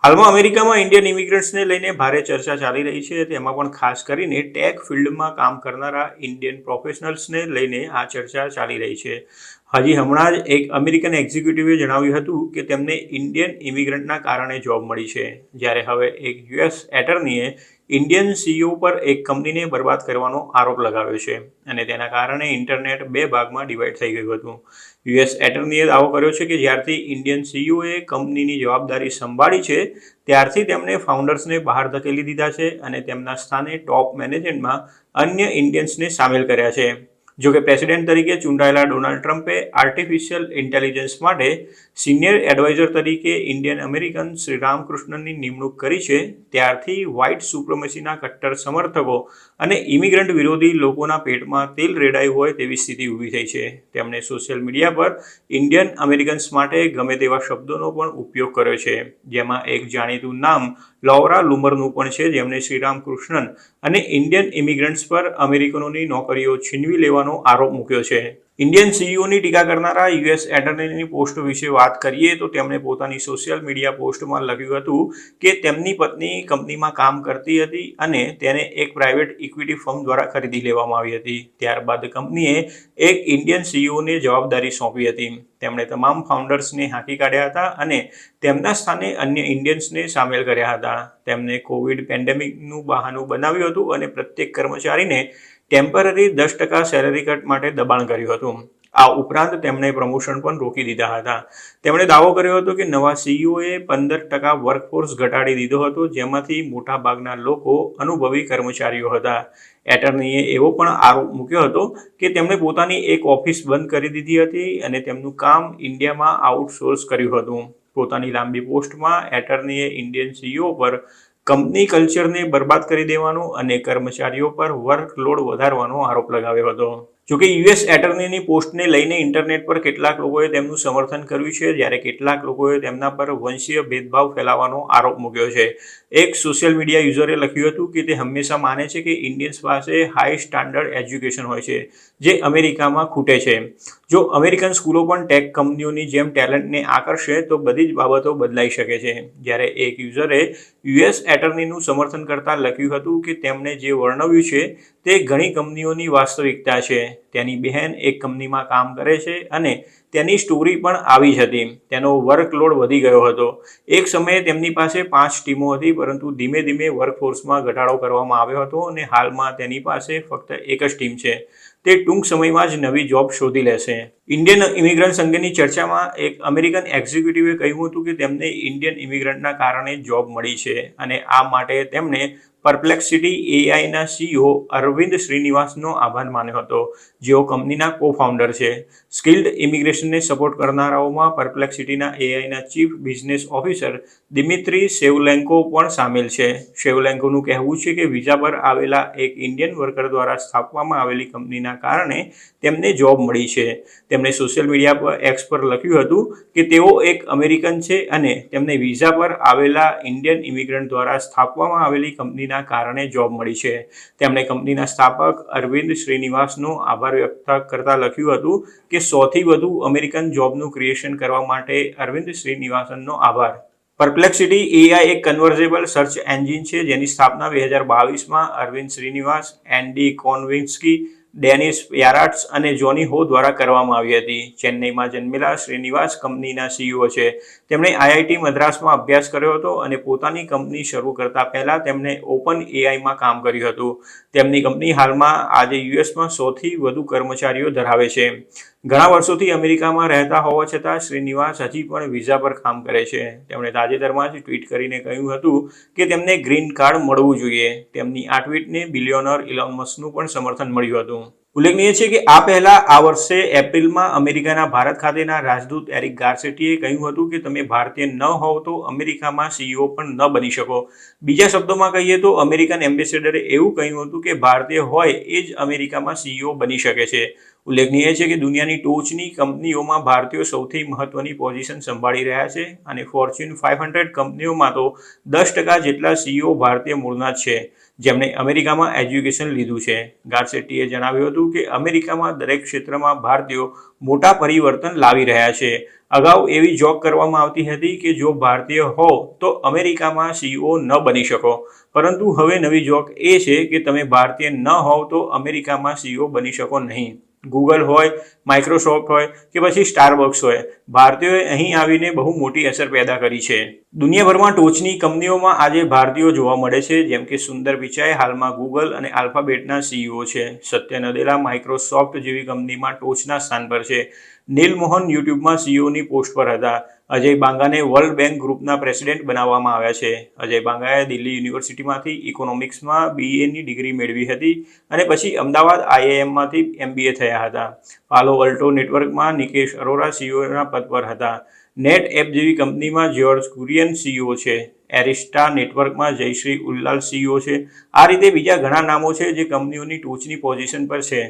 હાલમાં અમેરિકામાં ઇન્ડિયન ઇમિગ્રન્ટ્સને લઈને ભારે ચર્ચા ચાલી રહી છે. તેમાં પણ ખાસ કરીને ટેક ફિલ્ડમાં કામ કરનારા ઇન્ડિયન પ્રોફેશનલ્સને લઈને આ ચર્ચા ચાલી રહી છે. હમણાં જ એક અમેરિકન એક્ઝિક્યુટિવે જણાવ્યું હતું કે તેમને ઇન્ડિયન ઇમિગ્રન્ટના કારણે જોબ મળી છે, જ્યારે હવે એક યુએસ એટર્નીએ ઇન્ડિયન સીઈઓ પર એક કંપનીને બરબાદ કરવાનો આરોપ લગાવ્યો છે અને તેના કારણે ઇન્ટરનેટ બે ભાગમાં ડિવાઈડ થઈ ગયું હતું. યુએસ એટર્નીએ દાવો કર્યો છે કે જ્યારથી ઇન્ડિયન સીઈઓએ કંપનીની જવાબદારી સંભાળી છે ત્યારથી તેમણે ફાઉન્ડર્સને બહાર ધકેલી દીધા છે અને તેમના સ્થાને ટોપ મેનેજમેન્ટમાં અન્ય ઇન્ડિયન્સને સામેલ કર્યા છે. જોકે પ્રેસિડેન્ટ તરીકે ચૂંટાયેલા ડોનાલ્ડ ટ્રમ્પે આર્ટિફિશિયલ ઇન્ટેલિજન્સ માટે સિનિયર એડવાઇઝર તરીકે ઇન્ડિયન અમેરિકન શ્રી રામકૃષ્ણનની નિમણૂક કરી છે, ત્યારથી વ્હાઇટ સુપ્રમસીના કટ્ટર સમર્થકો અને ઇમિગ્રન્ટ વિરોધી લોકોના પેટમાં તેલ રેડાયું હોય તેવી સ્થિતિ ઊભી થઈ છે. તેમણે સોશિયલ મીડિયા પર ઇન્ડિયન અમેરિકન્સ માટે ગમે તેવા શબ્દોનો પણ ઉપયોગ કર્યો છે, જેમાં એક જાણીતું નામ લૌરા લુમરનું પણ છે, જેમણે શ્રીરામકૃષ્ણન અને ઇન્ડિયન ઇમિગ્રન્ટ્સ પર અમેરિકનોની નોકરીઓ છીનવી લેવાનો આરોપ મૂક્યો છે. ઇન્ડિયન સીઈઓની ટીકા કરનારા યુએસ એટર્નીની પોસ્ટ વિશે વાત કરીએ તો તેમણે પોતાની સોશિયલ મીડિયા પોસ્ટમાં લખ્યું હતું કે તેમની પત્ની કંપનીમાં કામ કરતી હતી અને તેને એક પ્રાઇવેટ ઇક્વિટી ફર્મ દ્વારા ખરીદી લેવામાં આવી હતી. ત્યારબાદ કંપનીએ એક ઇન્ડિયન સીઈઓને જવાબદારી સોંપી હતી. તેમણે તમામ ફાઉન્ડર્સને હાંકી કાઢ્યા હતા અને તેમના સ્થાને અન્ય ઇન્ડિયન્સને સામેલ કર્યા હતા. તેમને કોવિડ પેન્ડેમિકનું બહાનું બનાવ્યું હતું અને પ્રત્યેક કર્મચારીને ટેમ્પરરી 10% સેલરી કટ માટે દબાણ કર્યું હતું. આ ઉપરાંત તેમણે પ્રમોશન પણ રોકી દીધા હતા. તેમણે દાવો કર્યો હતો કે નવા સીઈઓએ 15% વર્કફોર્સ ઘટાડી દીધો હતો, જેમાંથી મોટાભાગના લોકો અનુભવી કર્મચારીઓ હતા. એટર્નીએ એવો પણ આરોપ મૂક્યો હતો કે તેમણે પોતાની એક ઓફિસ બંધ કરી દીધી હતી અને તેમનું કામ ઇન્ડિયામાં આઉટસોર્સ કર્યું હતું. પોતાની લાંબી પોસ્ટમાં એટર્નીએ ઇન્ડિયન સીઈઓ પર કંપની કલ્ચરને બરબાદ કરી દેવાનો અને કર્મચારીઓ પર વર્કલોડ વધારવાનો આરોપ લગાવ્યો હતો. જોકે યુએસ એટર્નીની પોસ્ટને લઈને ઇન્ટરનેટ પર કેટલાક લોકોએ તેમનું સમર્થન કર્યું છે, જ્યારે કેટલાક લોકોએ તેમના પર વંશીય ભેદભાવ ફેલાવવાનો આરોપ મૂક્યો છે. એક સોશિયલ મીડિયા યુઝરે લખ્યું હતું કે તે હંમેશા માને છે કે ઇન્ડિયન્સ પાસે હાઈ સ્ટાન્ડર્ડ એજ્યુકેશન હોય છે, જે અમેરિકામાં ખૂટે છે. જો અમેરિકન સ્કૂલો પણ ટેક કંપનીઓની જેમ ટેલેન્ટને આકર્ષે તો બધી જ બાબતો બદલાઈ શકે છે. જ્યારે એક યુઝરે યુએસ એટર્નીનું સમર્થન કરતા લખ્યું હતું કે તેમણે જે વર્ણવ્યું છે તે ઘણી કંપનીઓની વાસ્તવિકતા છે. તેની બહેન એક કંપનીમાં કામ કરે છે અને તેની સ્ટોરી પણ આવી જ હતી. તેનો વર્કલોડ વધી ગયો હતો. એક સમયે તેમની પાસે 5 ટીમો હતી, પરંતુ ધીમે ધીમે વર્કફોર્સમાં ઘટાડો કરવામાં આવ્યો હતો અને હાલમાં તેની પાસે ફક્ત એક જ ટીમ છે. તે ટૂંક સમયમાં જ નવી જોબ શોધી લેશે. ઇન્ડિયન ઇમિગ્રન્ટ્સ અંગેની ચર્ચામાં એક અમેરિકન એક્ઝિક્યુટિવે કહ્યું હતું કે તેમને ઇન્ડિયન ઇમિગ્રન્ટના કારણે જોબ મળી છે અને આ માટે તેમણે પરપ્લેક્સિટી એઆઈના સીઈઓ અરવિંદ શ્રીનિવાસનો આભાર માન્યો હતો, જેઓ કંપનીના કો-ફાઉન્ડર છે. સ્કિલ્ડ ઇમિગ્રેશનને સપોર્ટ કરનારાઓમાં પરપ્લેક્સિટીના એઆઈના chief business officer Dmitry Shevelenko પણ સામેલ છે. સેવલેન્કોનું કહેવું છે કે વિઝા પર આવેલા એક ઇન્ડિયન વર્કર દ્વારા સ્થાપવામાં આવેલી કંપનીના કારણે તેમને જોબ મળી છે. તેમણે સોશિયલ મીડિયા પર એક્સ પર લખ્યું હતું કે તેઓ એક અમેરિકન છે અને તેમને વિઝા પર આવેલા ઇન્ડિયન ઇમિગ્રન્ટ દ્વારા સ્થાપવામાં આવેલી કંપનીના કારણે જોબ મળી છે. તેમણે કંપનીના સ્થાપક અરવિંદ શ્રીનિવાસનો આભાર વ્યક્ત કરતા લખ્યું હતું કે 100થી વધુ અમેરિકન જોબનું ક્રિએશન કરવા માટે અરવિંદ શ્રીનિવાસનનો આભાર. પરપ્લેક્સિટી એઆઈ એક કન્વર્ઝેબલ સર્ચ એન્જિન છે, જેની સ્થાપના 2022માં અરવિંદ શ્રીનિવાસ, એન્ડી કોનવિન્સ્કી, ડેનિસ યારાટ્સ અને જોની હો દ્વારા કરવામાં આવી હતી. ચેન્નઈમાં જન્મેલા શ્રીનિવાસ કંપનીના સીઈઓ છે. તેમણે આઈઆઈટી મદ્રાસમાં અભ્યાસ કર્યો હતો અને પોતાની કંપની શરૂ કરતા પહેલા તેમણે ઓપન એઆઈમાં કામ કર્યું હતું. તેમની કંપની હાલમાં આજે યુએસમાં 100થી વધુ કર્મચારીઓ ધરાવે છે. ઘણા વર્ષોથી અમેરિકામાં રહેતા હોવા છતાં શ્રીનિવાસ હજી પણ વિઝા પર કામ કરે છે. તેમણે તાજેતરમાં જ ટ્વીટ કરીને કહ્યું હતું કે તેમને ગ્રીન કાર્ડ મળવું જોઈએ. તેમની આ ટ્વીટને બિલિયોનર ઇલોન મસ્કનું પણ સમર્થન મળ્યું હતું. ઉલ્લેખનીય છે કે આ પહેલા આ વર્ષે એપ્રિલમાં અમેરિકાના ભારત ખાતેના રાજદૂત એરિક ગાર્સેટીએ કહ્યું હતું કે તમે ભારતીય ન હોવ તો અમેરિકામાં સીઈઓ પણ ન બની શકો. બીજા શબ્દોમાં કહીએ તો અમેરિકન એમ્બેસેડરે એવું કહ્યું હતું કે ભારતીય હોય એ જ અમેરિકામાં સીઈઓ બની શકે છે. ઉલ્લેખનીય છે કે દુનિયાની ટોચની કંપનીઓમાં ભારતીયો સૌથી મહત્વની પોઝિશન સંભાળી રહ્યા છે અને ફોર્ચ્યુન 500 કંપનીઓમાં તો 10% જેટલા સીઈઓ ભારતીય મૂળના જ છે, જેમણે અમેરિકામાં એજ્યુકેશન લીધું છે. ગારસેટ્ટીએ જણાવ્યું હતું કે અમેરિકામાં દરેક ક્ષેત્રમાં ભારતીયો મોટા પરિવર્તન લાવી રહ્યા છે. અગાઉ એવી જોક કરવામાં આવતી હતી કે જો ભારતીય હો તો અમેરિકામાં સીઈઓ ન બની શકો, પરંતુ હવે નવી જોક એ છે કે તમે ભારતીય ન હોવ તો અમેરિકામાં સીઈઓ બની શકો નહીં. ગૂગલ હોય, માઇક્રોસોફ્ટ હોય કે પછી સ્ટારબક્સ હોય, ભારતીયોએ અહીં આવીને બહુ મોટી અસર પેદા કરી છે. દુનિયાભરમાં ટોચની કંપનીઓમાં આજે ભારતીયો જોવા મળે છે, જેમ કે સુંદર પિચાઈ હાલમાં ગૂગલ અને આલ્ફાબેટના સીઈઓ છે. સત્ય નદેલા માઇક્રોસોફ્ટ જેવી કંપનીમાં ટોચના સ્થાન પર છે. નીલ મોહન યુટ્યુબમાં સીઈઓની પોસ્ટ પર હતા. અજય બાંગાને વર્લ્ડ બેંક ગ્રુપના પ્રેસિડેન્ટ બનાવવામાં આવ્યા છે. અજય બાંગાએ દિલ્હી યુનિવર્સિટીમાંથી ઇકોનોમિક્સમાં BAની ડિગ્રી મેળવી હતી અને પછી અમદાવાદ IIMમાંથી MBA થયા હતા. પાલો અલ્ટો નેટવર્કમાં નિકેશ અરોરા સીઈઓના પદ પર હતા. નેટ એપ જેવી કંપનીમાં જ્યોર્જ કુરિયન સીઈઓ છે. એરિસ્ટા નેટવર્કમાં જયશ્રી ઉલ્લાલ સીઈઓ છે. આ રીતે બીજા ઘણા નામો છે જે કંપનીઓની ટોચની પોઝિશન પર છે.